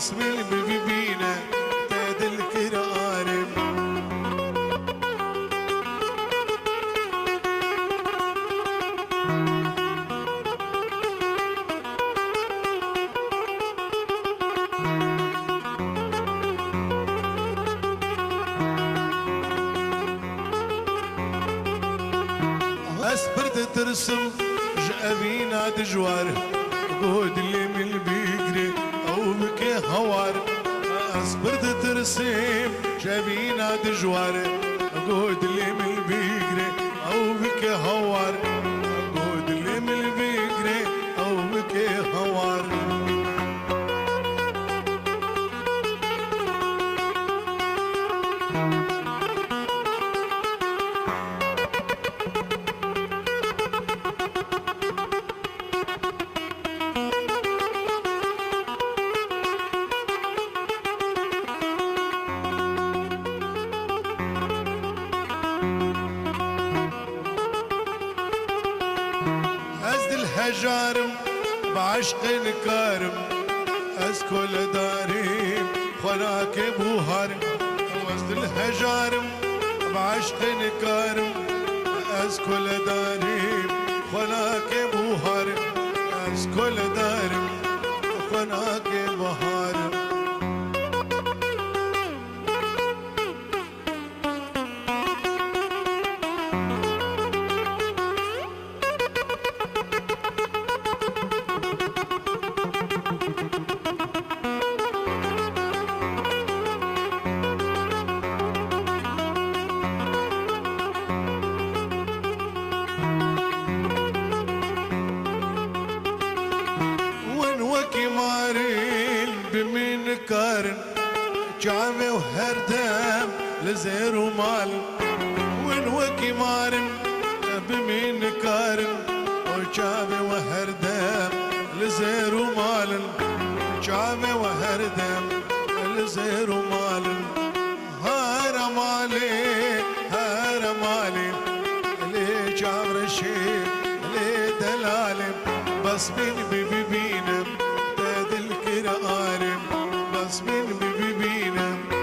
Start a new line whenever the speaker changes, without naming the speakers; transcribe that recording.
بس من ببينا تاد الكرارم أسبرت ترسم جأبينا دجوار قود اللي من بيقري أو بكي هوار أسبرت ترسم جأبينا دجوار قود اللي من بيقري أو بكي هوار قود اللي من بيقري أو بكي هوار هجارم بعشق نكارم أسكل داريم خلاك بوهارم وسط الهجارم بعشق نكارم أسكل داريم خلاك بوهارم أسكل دارم خلاك بوهارم بمين كارن جامي وهردم لزير ومال وين وكي مارن بمين كارن وجامي وهردم لزير ومال جامي وهردم لزير ومال هارمالي لي جابر الشيء لي دلالي بس من بيبينم تاد الكرارم بس من بيبينم